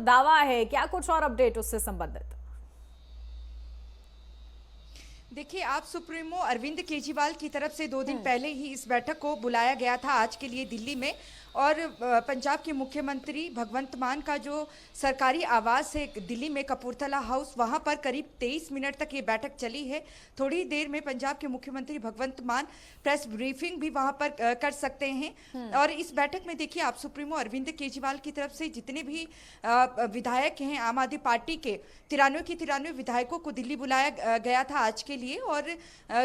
दावा है, क्या कुछ और अपडेट उससे संबंधित? देखिए, आप सुप्रीमो अरविंद केजरीवाल की तरफ से 2 दिन पहले ही इस बैठक को बुलाया गया था आज के लिए दिल्ली में। और पंजाब के मुख्यमंत्री भगवंत मान का जो सरकारी आवास है दिल्ली में कपूरथला हाउस, वहां पर करीब 23 मिनट तक ये बैठक चली है। थोड़ी देर में पंजाब के मुख्यमंत्री भगवंत मान प्रेस ब्रीफिंग भी वहां पर कर सकते हैं। और इस बैठक में देखिए, आप सुप्रीमो अरविंद केजरीवाल की तरफ से जितने भी विधायक हैं आम आदमी पार्टी के 93 विधायकों को दिल्ली बुलाया गया था आज के लिए। और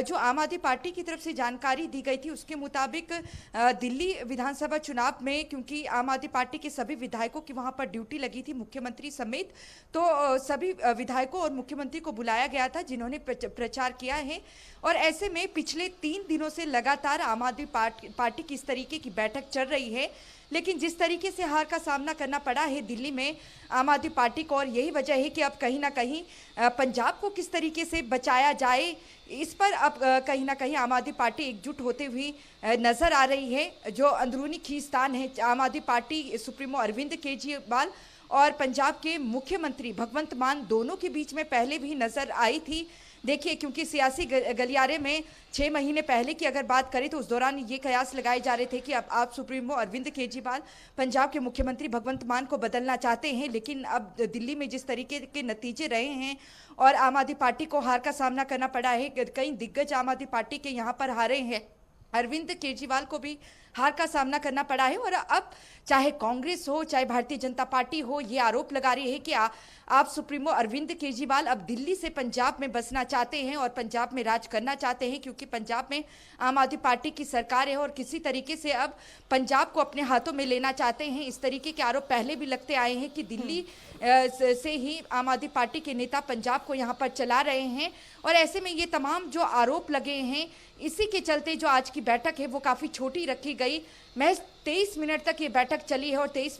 जो आम आदमी पार्टी की तरफ से जानकारी दी गई थी उसके मुताबिक दिल्ली विधानसभा चुनाव में, क्योंकि आम आदमी पार्टी के सभी विधायकों की वहां पर ड्यूटी लगी थी मुख्यमंत्री समेत, तो सभी विधायकों और मुख्यमंत्री को बुलाया गया था जिन्होंने प्रचार किया है। और ऐसे में पिछले 3 दिनों से लगातार आम आदमी पार्टी की इस तरीके की बैठक चल रही है, लेकिन जिस तरीके से हार का सामना करना पड़ा है दिल्ली में आम आदमी पार्टी को, और यही वजह है कि अब कहीं ना कहीं पंजाब को किस तरीके से बचाया जाए, इस पर अब कहीं ना कहीं आम आदमी पार्टी एकजुट होते हुई नजर आ रही है। जो अंदरूनी खींचतान है आम आदमी पार्टी सुप्रीमो अरविंद केजरीवाल और पंजाब के मुख्यमंत्री भगवंत मान दोनों के बीच में पहले भी नजर आई थी। देखिए, क्योंकि सियासी गलियारे में 6 महीने पहले की अगर बात करें तो उस दौरान ये कयास लगाए जा रहे थे कि अब आप सुप्रीमो अरविंद केजरीवाल पंजाब के मुख्यमंत्री भगवंत मान को बदलना चाहते हैं, लेकिन अब दिल्ली में जिस तरीके के नतीजे रहे हैं और आम आदमी पार्टी को हार का सामना करना पड़ा है, कई दिग्गज आम आदमी पार्टी के यहाँ पर हारे हैं, अरविंद केजरीवाल को भी हार का सामना करना पड़ा है। और अब चाहे कांग्रेस हो चाहे भारतीय जनता पार्टी हो, ये आरोप लगा रही है कि आप सुप्रीमो अरविंद केजरीवाल अब दिल्ली से पंजाब में बसना चाहते हैं और पंजाब में राज करना चाहते हैं, क्योंकि पंजाब में आम आदमी पार्टी की सरकार है और किसी तरीके से अब पंजाब को अपने हाथों में लेना चाहते हैं। इस तरीके के आरोप पहले भी लगते आए हैं कि दिल्ली से ही आम आदमी पार्टी के नेता पंजाब को यहाँ पर चला रहे हैं। और ऐसे में ये तमाम जो आरोप लगे हैं, इसी के चलते जो आज की बैठक है वो काफ़ी छोटी रखी गई। महज 23 मिनट तक ये बैठक चली है और 23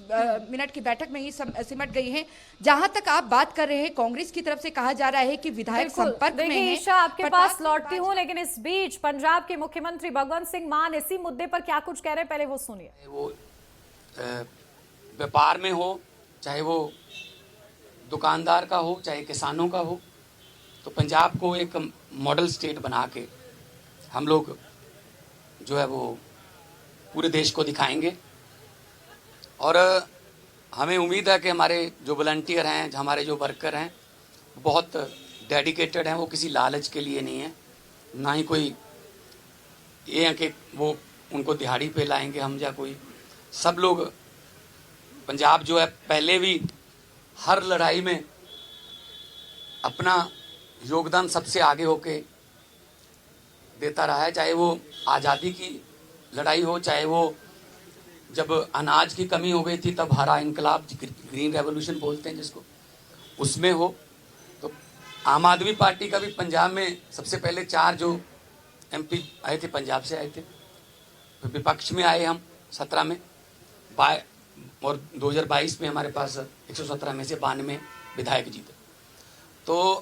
मिनट की बैठक में ही सिमट गई है। जहां तक आप बात कर रहे हैं, कांग्रेस की तरफ से कहा जा रहा है कि विधायक संपर्क में हैं। ईशा, आपके पास लौटती हूँ, लेकिन इस बीच पंजाब के मुख्यमंत्री भगवंत सिंह मान इसी मुद्दे पर क्या कुछ कह रहे हैं, पहले वो सुनिए। वो व्यापार में हो, चाहे वो दुकानदार का हो, चाहे किसानों का हो, तो पंजाब को एक मॉडल स्टेट बना के हम लोग जो है वो पूरे देश को दिखाएंगे। और हमें उम्मीद है कि हमारे जो वॉलंटियर हैं, हमारे जो वर्कर हैं, बहुत डेडिकेटेड हैं। वो किसी लालच के लिए नहीं है, ना ही कोई ये है कि वो उनको दिहाड़ी पे लाएंगे हम या कोई। सब लोग पंजाब जो है पहले भी हर लड़ाई में अपना योगदान सबसे आगे होके देता रहा है, चाहे वो आज़ादी की लड़ाई हो, चाहे वो जब अनाज की कमी हो गई थी तब हरा इनकलाब, ग्रीन रेवोल्यूशन बोलते हैं जिसको, उसमें हो। तो आम आदमी पार्टी का भी पंजाब में सबसे पहले 4 जो MP आए थे पंजाब से आए थे, फिर विपक्ष में आए हम 17 में, और 2022 में हमारे पास 117 में से 92 विधायक जीते। तो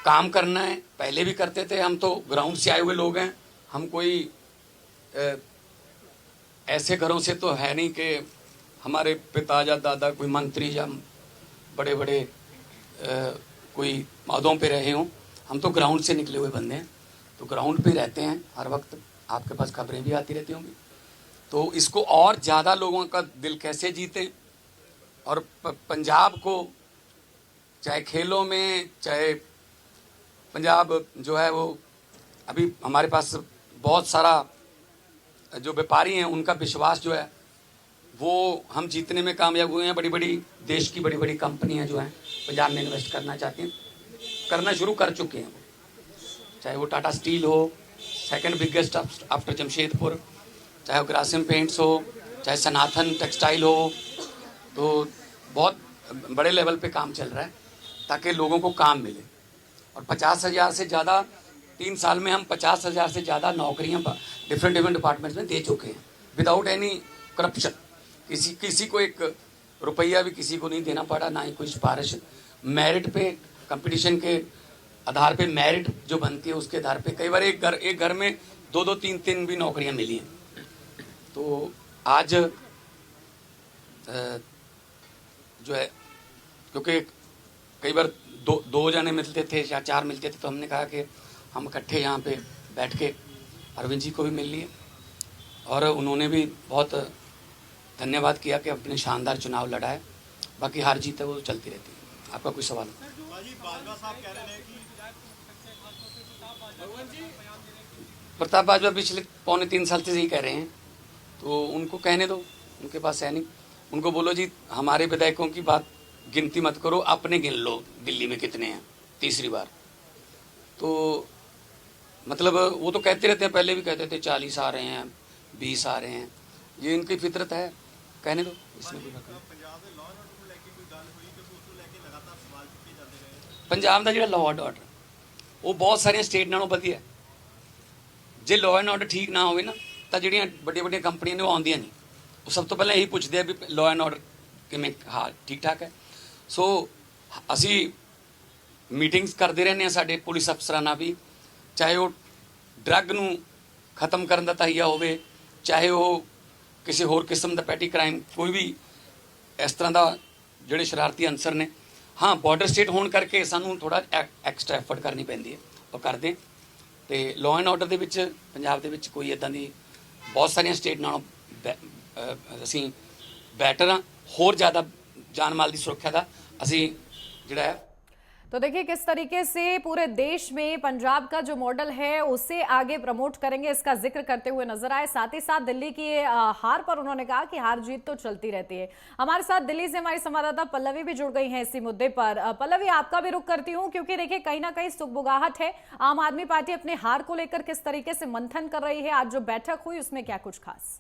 काम करना है, पहले भी करते थे हम, तो ग्राउंड से आए हुए लोग हैं हम। कोई ऐसे घरों से तो है नहीं कि हमारे पिता या दादा कोई मंत्री या बड़े बड़े कोई पदों पे रहे हों। हम तो ग्राउंड से निकले हुए बंदे हैं, तो ग्राउंड पे रहते हैं हर वक्त। आपके पास खबरें भी आती रहती होंगी। तो इसको और ज़्यादा लोगों का दिल कैसे जीते, और पंजाब को चाहे खेलों में, चाहे पंजाब जो है वो अभी हमारे पास बहुत सारा जो व्यापारी हैं उनका विश्वास जो है वो हम जीतने में कामयाब हुए हैं। बड़ी बड़ी देश की बड़ी बड़ी कंपनियां जो हैं पंजाब में इन्वेस्ट करना चाहती हैं, करना शुरू कर चुके हैं। चाहे वो टाटा स्टील हो, सेकंड बिगेस्ट आफ्टर जमशेदपुर, चाहे वो ग्रासिम पेंट्स हो, चाहे सनातन टेक्सटाइल हो, तो बहुत बड़े लेवल पे काम चल रहा है ताकि लोगों को काम मिले। और 50,000 से ज़्यादा 3 साल में हम 50,000 से ज़्यादा नौकरियां डिफरेंट डिपार्टमेंट्स में दे चुके हैं विदाउट एनी करप्शन। किसी को 1 रुपया भी किसी को नहीं देना पड़ा, ना ही कोई सिफारिश। मेरिट पे, कंपटीशन के आधार पे मेरिट जो बनती है उसके आधार पे कई बार एक घर में 2-2, 3-3 भी नौकरियां मिली हैं। तो आज जो है, क्योंकि कई बार दो जने मिलते थे या 4 मिलते थे, तो हमने कहा कि हम इकट्ठे यहाँ पे बैठ के अरविंद जी को भी मिल लिए और उन्होंने भी बहुत धन्यवाद किया कि अपने शानदार चुनाव लड़ा है। बाकी हार जीत है वो चलती रहती है। आपका कोई सवाल? प्रताप बाजवा पिछले 2.25 साल से यही कह रहे हैं, तो उनको कहने दो, उनके पास है नहीं। उनको बोलो जी हमारे विधायकों की बात गिनती मत करो, अपने गिन लो दिल्ली में कितने हैं तीसरी बार। तो मतलब वो तो कहते रहते हैं, पहले भी कहते थे 40 आ रहे हैं, 20 आ रहे हैं, ये इनकी फितरत है, कहने दो, इसमें कोई बात नहीं। पंजाब का जो लॉ एंड ऑर्डर वो बहुत सारिया स्टेट नालों वधिया है। जे लॉ एंड ऑर्डर ठीक ना होवे ना तो ਜਿਹੜੀਆਂ ਵੱਡੀਆਂ ਕੰਪਨੀਆਂ ਨੇ ਉਹ ਆਉਂਦੀਆਂ ਨਹੀਂ। ਉਹ ਸਭ ਤੋਂ ਪਹਿਲਾਂ ਇਹੀ ਪੁੱਛਦੇ ਆ ਵੀ ਲॉ ਐਂਡ ਆਰਡਰ ਕਿਵੇਂ, ਹਾਂ ਠੀਕ ਠਾਕ ਹੈ। ਸੋ ਅਸੀਂ ਮੀਟਿੰਗਸ ਕਰਦੇ ਰਹਿੰਦੇ ਹਾਂ ਸਾਡੇ ਪੁਲਿਸ ਅਫਸਰਾਂ ਨਾਲ ਵੀ, ਚਾਹੇ ਉਹ ਡਰੱਗ ਨੂੰ ਖਤਮ ਕਰਨ ਦਾ ਤਹੀਆ ਹੋਵੇ, ਚਾਹੇ ਉਹ ਕਿਸੇ ਹੋਰ ਕਿਸਮ ਦਾ ਪੈਟੀ ਕ੍ਰਾਈਮ, ਕੋਈ ਵੀ ਇਸ ਤਰ੍ਹਾਂ ਦਾ ਜਿਹੜੇ ਸ਼ਰਾਰਤੀ ਅਨਸਰ ਨੇ। हाँ बॉर्डर स्टेट होने करके सानू थोड़ा एक्स्ट्रा एफर्ट करनी पैंदी है और करते। तो लॉ एंड ऑर्डर के पंजाब के कोई इदां दी बहुत सारिया स्टेट नालों असी बैटर हाँ, होर ज़्यादा जान माल की सुरक्षा का असी जिहड़ा है। तो देखिए किस तरीके से पूरे देश में पंजाब का जो मॉडल है उसे आगे प्रमोट करेंगे, इसका जिक्र करते हुए नजर आए। साथ ही साथ दिल्ली की हार पर उन्होंने कहा कि हार जीत तो चलती रहती है। हमारे साथ दिल्ली से हमारी संवाददाता पल्लवी भी जुड़ गई हैं इसी मुद्दे पर। पल्लवी, आपका भी रुख करती हूँ, क्योंकि देखिए कहीं ना कहीं सुगबुगाहट है। आम आदमी पार्टी अपने हार को लेकर किस तरीके से मंथन कर रही है, आज जो बैठक हुई उसमें क्या कुछ खास?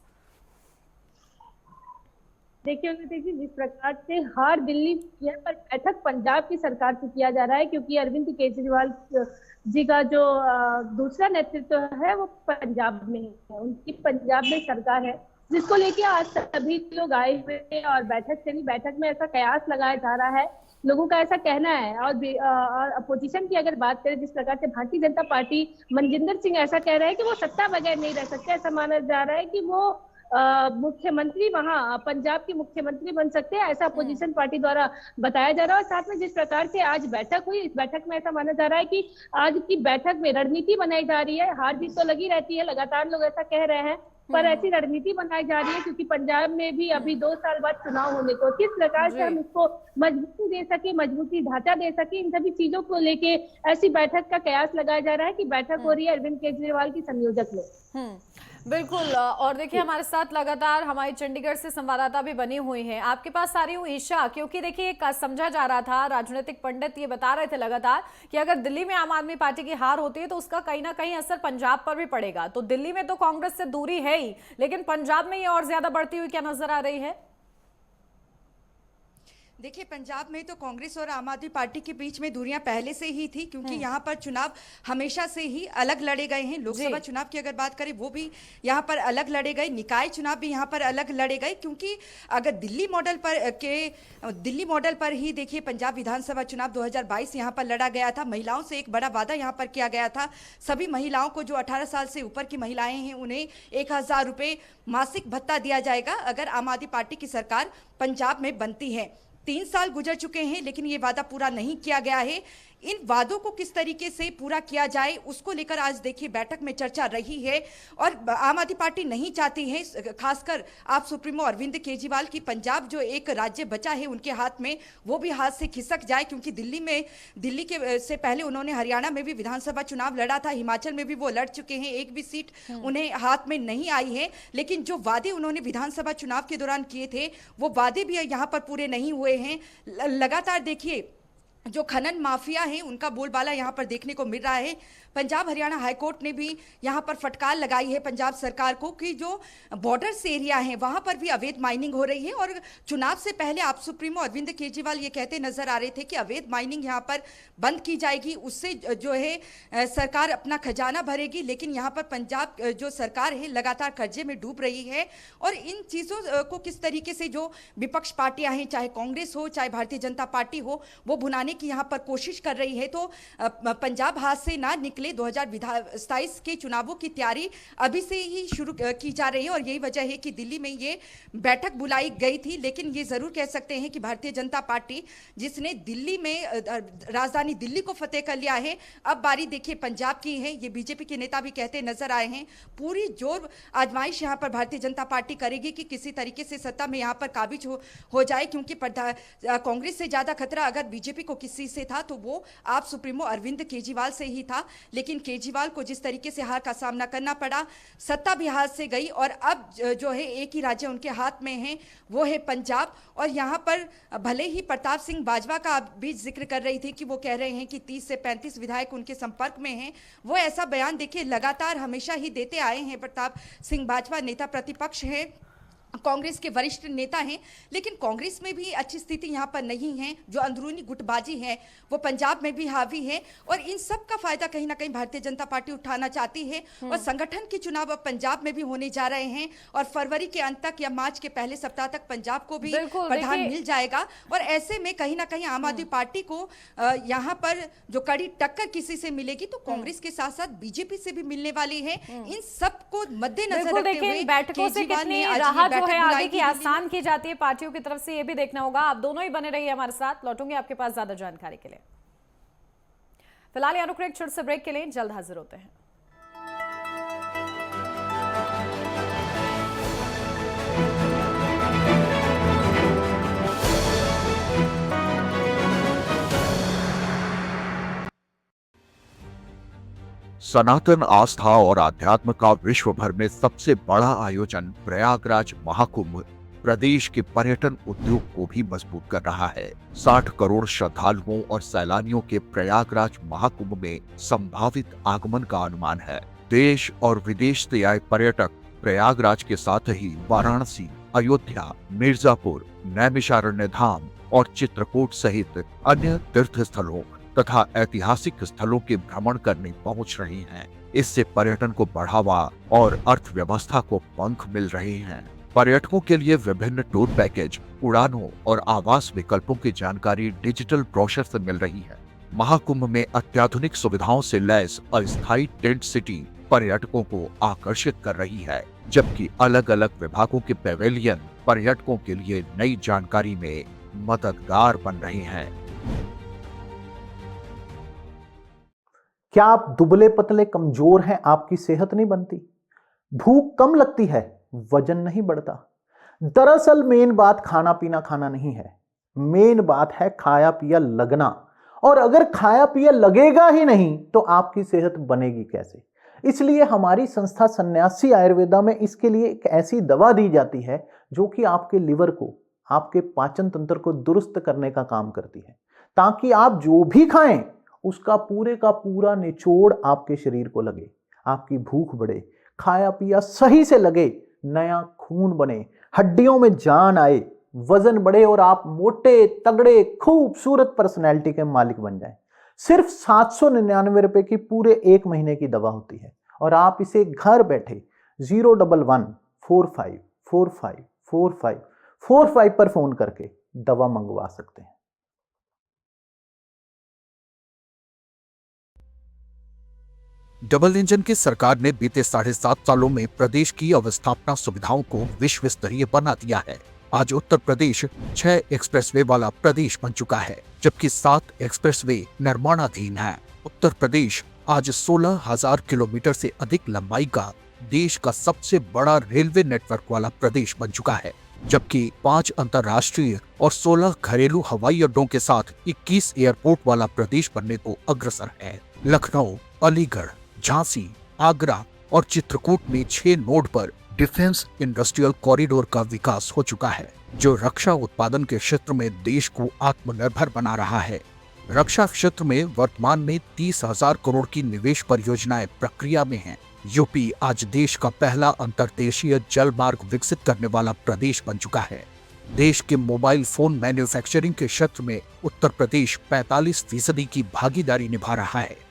देखिए जी, जिस प्रकार से हर दिल्ली पर बैठक पंजाब की सरकार से किया जा रहा है, क्योंकि अरविंद केजरीवाल जी का जो दूसरा नेतृत्व है वो पंजाब में है, उनकी पंजाब में सरकार है, जिसको लेके आज सभी लोग आए हुए और बैठक चली। बैठक में ऐसा कयास लगाया जा रहा है, लोगों का ऐसा कहना है। और अपोजिशन की अगर बात करें, जिस प्रकार से भारतीय जनता पार्टी मनजिंदर सिंह ऐसा कह रहे हैं कि वो सत्ता बगैर नहीं रह सकते। ऐसा माना जा रहा है कि वो मुख्यमंत्री वहां पंजाब के मुख्यमंत्री बन सकते हैं, ऐसा अपोजिशन पार्टी द्वारा बताया जा रहा है। और साथ में जिस प्रकार से आज बैठक हुई, इस बैठक में ऐसा माना जा रहा है कि आज की बैठक में रणनीति बनाई जा रही है। हार जीत तो लगी रहती है, लगातार लोग ऐसा कह रहे हैं, पर ऐसी रणनीति बनाई जा रही है क्योंकि पंजाब में भी अभी 2 साल बाद चुनाव होने को, किस प्रकार से हम इसको मजबूती दे सके, मजबूती ढांचा दे सके, इन सभी चीजों को लेके ऐसी बैठक का कयास लगाया जा रहा है कि बैठक हो रही है अरविंद केजरीवाल की संयोजक में। बिल्कुल। और देखिए हमारे साथ लगातार हमारी चंडीगढ़ से संवाददाता भी बनी हुई हैं। आपके पास आ रही हूँ ईशा, क्योंकि देखिए समझा जा रहा था, राजनीतिक पंडित ये बता रहे थे लगातार कि अगर दिल्ली में आम आदमी पार्टी की हार होती है तो उसका कहीं ना कहीं असर पंजाब पर भी पड़ेगा। तो दिल्ली में तो कांग्रेस से दूरी है ही, लेकिन पंजाब में ये और ज्यादा बढ़ती हुई क्या नजर आ रही है? देखिए पंजाब में तो कांग्रेस और आम आदमी पार्टी के बीच में दूरियां पहले से ही थी, क्योंकि यहाँ पर चुनाव हमेशा से ही अलग लड़े गए हैं। लोकसभा चुनाव की अगर बात करें वो भी यहाँ पर अलग लड़े गए, निकाय चुनाव भी यहाँ पर अलग लड़े गए, क्योंकि अगर दिल्ली मॉडल पर ही देखिए पंजाब विधानसभा चुनाव 2022 यहाँ पर लड़ा गया था। महिलाओं से एक बड़ा वादा यहाँ पर किया गया था, सभी महिलाओं को जो 18 साल से ऊपर की महिलाएं हैं उन्हें 1000 रुपये मासिक भत्ता दिया जाएगा अगर आम आदमी पार्टी की सरकार पंजाब में बनती है। 3 साल गुजर चुके हैं लेकिन ये वादा पूरा नहीं किया गया है। इन वादों को किस तरीके से पूरा किया जाए उसको लेकर आज देखिए बैठक में चर्चा रही है। और आम आदमी पार्टी नहीं चाहती है, खासकर आप सुप्रीमो अरविंद केजरीवाल की पंजाब जो एक राज्य बचा है उनके हाथ में वो भी हाथ से खिसक जाए, क्योंकि दिल्ली के से पहले उन्होंने हरियाणा में भी विधानसभा चुनाव लड़ा था, हिमाचल में भी वो लड़ चुके हैं, एक भी सीट उन्हें हाथ में नहीं आई है। लेकिन जो वादे उन्होंने विधानसभा चुनाव के दौरान किए थे वो वादे भी यहाँ पर पूरे नहीं हुए हैं। लगातार देखिए जो खनन माफिया हैं उनका बोलबाला यहाँ पर देखने को मिल रहा है। पंजाब हरियाणा हाईकोर्ट ने भी यहाँ पर फटकार लगाई है पंजाब सरकार को कि जो बॉर्डर्स एरिया हैं वहाँ पर भी अवैध माइनिंग हो रही है। और चुनाव से पहले आप सुप्रीमो अरविंद केजरीवाल ये कहते नजर आ रहे थे कि अवैध माइनिंग यहाँ पर बंद की जाएगी, उससे जो है सरकार अपना खजाना भरेगी। लेकिन यहाँ पर पंजाब जो सरकार है लगातार कर्जे में डूब रही है। और इन चीज़ों को किस तरीके से जो विपक्ष पार्टियां हैं, चाहे कांग्रेस हो चाहे भारतीय जनता पार्टी हो, वो भुनाने लाने की यहाँ पर कोशिश कर रही है, तो पंजाब हाथ से ना निकले 2027 के चुनावों की तैयारी अभी से ही शुरू की जा रही है। और यही वजह है कि दिल्ली में ये बैठक बुलाई गई थी। लेकिन ये जरूर कह सकते हैं कि भारतीय जनता पार्टी जिसने दिल्ली में राजधानी दिल्ली को फतेह कर लिया है, अब बारी देखिए पंजाब की है। ये बीजेपी के नेता भी कहते नजर आए हैं। पूरी जोर आजमाइश यहाँ पर भारतीय जनता पार्टी करेगी कि किसी तरीके से सत्ता में यहाँ पर काबिज हो जाए, क्योंकि कांग्रेस से ज्यादा खतरा अगर बीजेपी को किसी से था तो वो आप सुप्रीमो अरविंद केजरीवाल से ही था। लेकिन केजरीवाल को जिस तरीके से हार का सामना करना पड़ा, सत्ता भी हाथ से गई और अब जो है एक ही राज्य उनके हाथ में है, वो है पंजाब। और यहाँ पर भले ही प्रताप सिंह बाजवा का भी जिक्र कर रही थी कि वो कह रहे हैं कि 30 से 35 विधायक उनके संपर्क में हैं, वो ऐसा बयान देखिए लगातार हमेशा ही देते आए हैं। प्रताप सिंह बाजवा नेता प्रतिपक्ष हैं, कांग्रेस के वरिष्ठ नेता हैं, लेकिन कांग्रेस में भी अच्छी स्थिति यहाँ पर नहीं है। जो अंदरूनी गुटबाजी है वो पंजाब में भी हावी है और इन सब का फायदा कहीं ना कहीं भारतीय जनता पार्टी उठाना चाहती है। और संगठन के चुनाव अब पंजाब में भी होने जा रहे हैं और फरवरी के अंत तक या मार्च के पहले सप्ताह तक पंजाब को भी प्रधान मिल जाएगा। और ऐसे में कहीं ना कहीं आम आदमी पार्टी को यहाँ पर जो कड़ी टक्कर किसी से मिलेगी तो कांग्रेस के साथ साथ बीजेपी से भी मिलने वाली है। इन सबको मद्देनजर रखते हुए बैठकों से कितनी राहत जो है आगे की आसान की जाती है पार्टियों की तरफ से, ये भी देखना होगा। आप दोनों ही बने रहिए हमारे साथ, लौटूंगे आपके पास ज्यादा जानकारी के लिए। फिलहाल यहाँ रुक रहे एक छोटे से ब्रेक के लिए, जल्द हाजिर होते हैं। सनातन आस्था और अध्यात्म का विश्व भर में सबसे बड़ा आयोजन प्रयागराज महाकुंभ प्रदेश के पर्यटन उद्योग को भी मजबूत कर रहा है। 60 करोड़ श्रद्धालुओं और सैलानियों के प्रयागराज महाकुंभ में संभावित आगमन का अनुमान है। देश और विदेश से आए पर्यटक प्रयागराज के साथ ही वाराणसी, अयोध्या, मिर्जापुर, नैमिषारण्य धाम और चित्रकूट सहित अन्य तीर्थ स्थलों तथा ऐतिहासिक स्थलों के भ्रमण करने पहुंच रहे हैं। इससे पर्यटन को बढ़ावा और अर्थव्यवस्था को पंख मिल रहे हैं। पर्यटकों के लिए विभिन्न टूर पैकेज, उड़ानों और आवास विकल्पों की जानकारी डिजिटल ब्रोशर से मिल रही है। महाकुंभ में अत्याधुनिक सुविधाओं से लैस अस्थायी टेंट सिटी पर्यटकों को आकर्षित कर रही है, जबकि अलग अलग विभागों के पेवेलियन पर्यटकों के लिए नई जानकारी में मददगार बन रहे हैं। क्या आप दुबले पतले कमजोर हैं, आपकी सेहत नहीं बनती, भूख कम लगती है, वजन नहीं बढ़ता? दरअसल मेन बात खाना नहीं है, मेन बात है खाया पिया लगना। और अगर खाया पिया लगेगा ही नहीं तो आपकी सेहत बनेगी कैसे? इसलिए हमारी संस्था सन्यासी आयुर्वेदा में इसके लिए एक ऐसी दवा दी जाती है जो कि आपके लिवर को, आपके पाचन तंत्र को दुरुस्त करने का काम करती है, ताकि आप जो भी खाएं उसका पूरे का पूरा निचोड़ आपके शरीर को लगे, आपकी भूख बढ़े, खाया पिया सही से लगे, नया खून बने, हड्डियों में जान आए, वजन बढ़े और आप मोटे तगड़े खूबसूरत पर्सनैलिटी के मालिक बन जाएं। सिर्फ 799 रुपए की पूरे 1 महीने की दवा होती है और आप इसे घर बैठे 01145454545 पर फोन करके दवा मंगवा सकते हैं। डबल इंजन की सरकार ने बीते 7.5 सालों में प्रदेश की अवस्थापना सुविधाओं को विश्व स्तरीय बना दिया है। आज उत्तर प्रदेश 6 एक्सप्रेसवे वाला प्रदेश बन चुका है, जबकि 7 एक्सप्रेसवे निर्माणाधीन हैं। उत्तर प्रदेश आज 16,000 किलोमीटर से अधिक लंबाई का देश का सबसे बड़ा रेलवे नेटवर्क वाला प्रदेश बन चुका है, जबकि 5 अंतर्राष्ट्रीय और 16 घरेलू हवाई अड्डों के साथ 21 एयरपोर्ट वाला प्रदेश बनने को अग्रसर है। लखनऊ, अलीगढ़, झांसी, आगरा और चित्रकूट में 6 नोड पर डिफेंस इंडस्ट्रियल कॉरिडोर का विकास हो चुका है, जो रक्षा उत्पादन के क्षेत्र में देश को आत्मनिर्भर बना रहा है। रक्षा क्षेत्र में वर्तमान में 30,000 करोड़ की निवेश परियोजनाएं प्रक्रिया में हैं। यूपी आज देश का पहला अंतर्देशीय जल मार्ग विकसित करने वाला प्रदेश बन चुका है। देश के मोबाइल फोन मैन्युफैक्चरिंग के क्षेत्र में उत्तर प्रदेश 45% की भागीदारी निभा रहा है।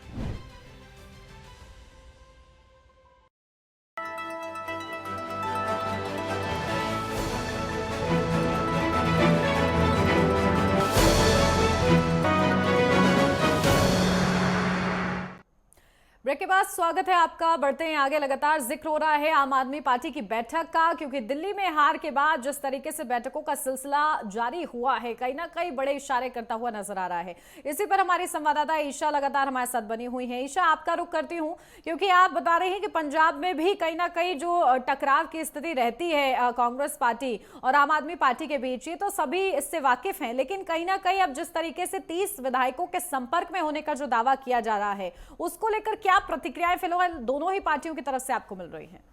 ब्रेक के बाद स्वागत है आपका। बढ़ते हैं आगे। लगातार जिक्र हो रहा है आम आदमी पार्टी की बैठक का, क्योंकि दिल्ली में हार के बाद जिस तरीके से बैठकों का सिलसिला जारी हुआ है, कहीं ना कहीं बड़े इशारे करता हुआ नजर आ रहा है। इसी पर हमारी संवाददाता ईशा लगातार हमारे साथ बनी हुई है। ईशा, आपका रुख करती हूँ, क्योंकि आप बता रहे हैं कि पंजाब में भी कहीं ना कहीं जो टकराव की स्थिति रहती है कांग्रेस पार्टी और आम आदमी पार्टी के बीच, ये तो सभी इससे वाकिफ हैं, लेकिन कहीं ना कहीं अब जिस तरीके से 30 विधायकों के संपर्क में होने का जो दावा किया जा रहा है, उसको लेकर क्या प्रतिक्रियाएं फिलहाल दोनों ही पार्टियों की तरफ से आपको मिल रही हैं?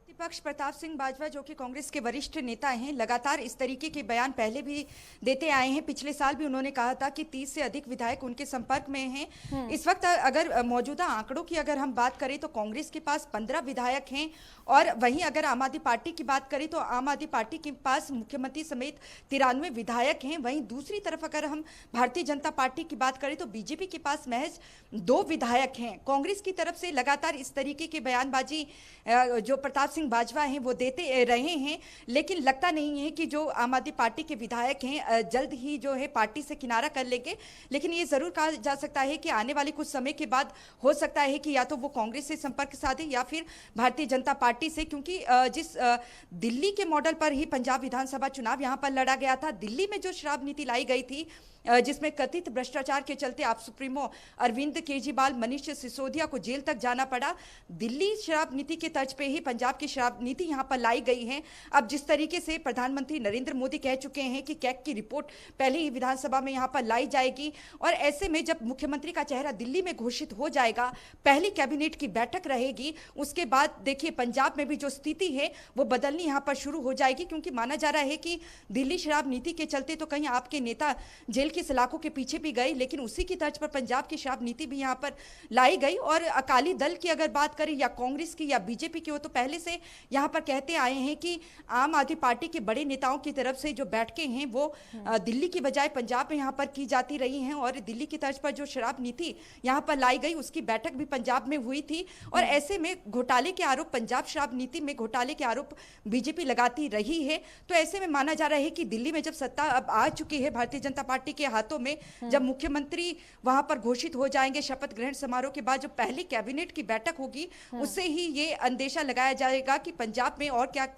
प्रतिपक्ष प्रताप सिंह बाजवा, जो कि कांग्रेस के वरिष्ठ नेता हैं, लगातार इस तरीके के बयान पहले भी देते आए हैं। पिछले साल भी उन्होंने कहा था कि 30 से अधिक विधायक उनके संपर्क में हैं। इस वक्त अगर मौजूदा आंकड़ों की अगर हम बात करें तो कांग्रेस के पास 15 विधायक हैं, और वहीं अगर आम आदमी पार्टी की बात करें तो आम आदमी पार्टी के पास मुख्यमंत्री समेत 93 विधायक हैं। वहीं दूसरी तरफ अगर हम भारतीय जनता पार्टी की बात करें तो बीजेपी के पास महज 2 विधायक हैं। कांग्रेस की तरफ से लगातार इस तरीके की बयानबाजी जो प्रताप सिंह बाजवा हैं वो देते रहे हैं, लेकिन लगता नहीं है कि जो आम आदमी पार्टी के विधायक हैं जल्द ही जो है पार्टी से किनारा कर लेंगे। लेकिन ये जरूर कहा जा सकता है कि आने वाले कुछ समय के बाद हो सकता है कि या तो वो कांग्रेस से संपर्क साधे या फिर भारतीय जनता पार्टी से, क्योंकि जिस दिल्ली के मॉडल पर ही पंजाब विधानसभा चुनाव यहां पर लड़ा गया था, दिल्ली में जो शराब नीति लाई गई थी जिसमें कथित भ्रष्टाचार के चलते आप सुप्रीमो अरविंद केजरीवाल, मनीष सिसोदिया को जेल तक जाना पड़ा। दिल्ली शराब नीति के तर्ज पे ही पंजाब की शराब नीति यहां पर लाई गई है। अब जिस तरीके से प्रधानमंत्री नरेंद्र मोदी कह चुके हैं कि कैग की रिपोर्ट पहले ही विधानसभा में यहां पर लाई जाएगी, और ऐसे में जब मुख्यमंत्री का चेहरा दिल्ली में घोषित हो जाएगा, पहली कैबिनेट की बैठक रहेगी, उसके बाद देखिए पंजाब में भी जो स्थिति है वो बदलनी यहां पर शुरू हो जाएगी, क्योंकि माना जा रहा है कि दिल्ली शराब नीति के चलते तो कहीं आपके नेता जेल की सलाखों के पीछे भी गए, लेकिन उसी की तर्ज पर पंजाब की शराब नीति भी यहां पर लाई गई। और अकाली दल की अगर बात करें या कांग्रेस की या बीजेपी की, वो तो पहले से यहां पर कहते आए हैं कि आम आदमी पार्टी के बड़े नेताओं की तरफ से जो बैठकें हैं वो दिल्ली की बजाय पंजाब में यहां पर की जाती रही हैं, और दिल्ली की तर्ज पर जो शराब नीति यहां पर लाई गई उसकी बैठक भी पंजाब में हुई थी। और ऐसे में घोटाले के आरोप, पंजाब शराब नीति में घोटाले के आरोप बीजेपी लगाती रही है। तो ऐसे में माना जा रहा है कि दिल्ली में जब सत्ता अब आ चुकी है भारतीय जनता पार्टी के हाथों में, जब मुख्यमंत्री वहां पर घोषित हो जाएंगे, शपथ ग्रहण समारोह के बाद जो पहली कैबिनेट की बैठक होगी उससे ही ये अंदेशा लगाया जाएगा कि पंजाब में और क्या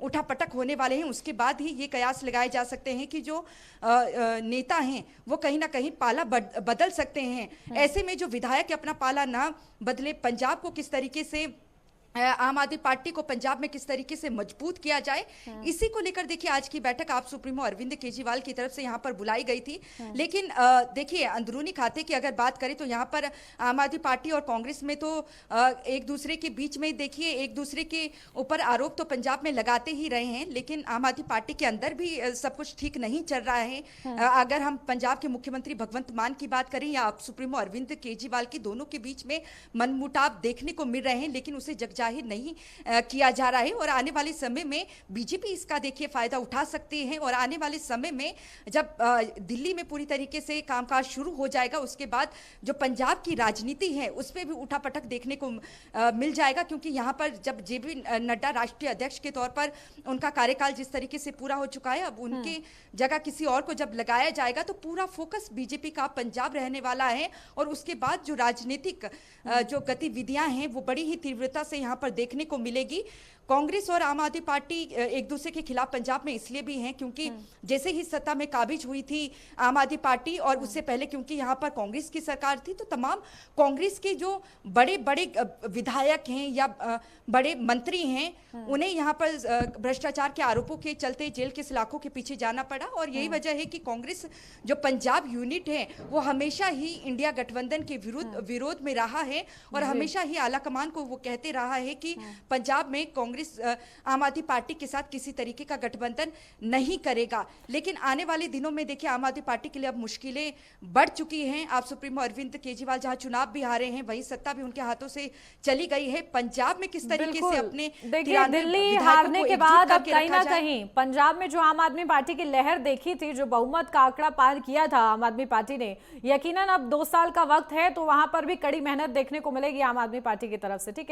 उठापटक होने वाले हैं। उसके बाद ही ये कयास लगाए जा सकते हैं कि जो नेता हैं वो कहीं ना कहीं पाला बदल सकते हैं। ऐसे में जो विधायक अपना पाला ना बदले, पंजाब को किस तरीके से, आम आदमी पार्टी को पंजाब में किस तरीके से मजबूत किया जाए, इसी को लेकर देखिए आज की बैठक आप सुप्रीमो अरविंद केजरीवाल की तरफ से यहां पर बुलाई गई थी। लेकिन देखिए अंदरूनी खाते की अगर बात करें तो यहां पर आम आदमी पार्टी और कांग्रेस में तो एक दूसरे के बीच में देखिए एक दूसरे के ऊपर आरोप तो पंजाब में लगाते ही रहे हैं, लेकिन आम आदमी पार्टी के अंदर भी सब कुछ ठीक नहीं चल रहा है। अगर हम पंजाब के मुख्यमंत्री भगवंत मान की बात करें या आप सुप्रीमो अरविंद केजरीवाल की, दोनों के बीच में मनमुटाव देखने को मिल रहे हैं, लेकिन उसे जाहिर नहीं किया जा रहा है। और आने वाले समय में बीजेपी इसका देखिए फायदा उठा सकती है, और आने वाले समय में जब दिल्ली में पूरी तरीके से कामकाज शुरू हो जाएगा, उसके बाद जो पंजाब की राजनीति है उसमें भी उठापटक देखने को मिल जाएगा, क्योंकि यहाँ पर जब जेपी नड्डा राष्ट्रीय अध्यक्ष के तौर पर उनका कार्यकाल जिस तरीके से पूरा हो चुका है, अब उनके जगह किसी और को जब लगाया जाएगा तो पूरा फोकस बीजेपी का पंजाब रहने वाला है, और उसके बाद जो राजनीतिक जो गतिविधियां हैं वो बड़ी ही तीव्रता से यहाँ पर देखने को मिलेगी। कांग्रेस और आम आदमी पार्टी एक दूसरे के खिलाफ पंजाब में इसलिए भी हैं क्योंकि जैसे ही सत्ता में काबिज हुई थी आम आदमी पार्टी, और उससे पहले क्योंकि यहाँ पर कांग्रेस की सरकार थी, तो तमाम कांग्रेस के जो बड़े बड़े विधायक हैं या बड़े मंत्री हैं उन्हें यहाँ पर भ्रष्टाचार के आरोपों के चलते जेल के सलाखों के पीछे जाना पड़ा। और यही वजह है कि कांग्रेस जो पंजाब यूनिट है वो हमेशा ही इंडिया गठबंधन के विरोध में रहा है, और हमेशा ही आलाकमान को वो कहते रहा है कि पंजाब में कांग्रेस आम आदमी पार्टी के साथ किसी तरीके का गठबंधन नहीं करेगा। लेकिन आने वाले दिनों में देखिए आम आदमी पार्टी के लिए अब मुश्किलें बढ़ चुकी हैं। आप सुप्रीमो अरविंद केजरीवाल जहां चुनाव भी हारे हैं, वहीं सत्ता भी उनके हाथों से चली गई है। पंजाब में किस तरीके से अपने दिल्ली हारने के बाद अब कहीं ना कहीं पंजाब में जो आम आदमी पार्टी की लहर देखी थी, जो बहुमत का आंकड़ा पार किया था आम आदमी पार्टी ने, यकीनन अब 2 साल का वक्त है तो वहां पर भी कड़ी मेहनत देखने को मिलेगी आम आदमी पार्टी की तरफ से। ठीक है।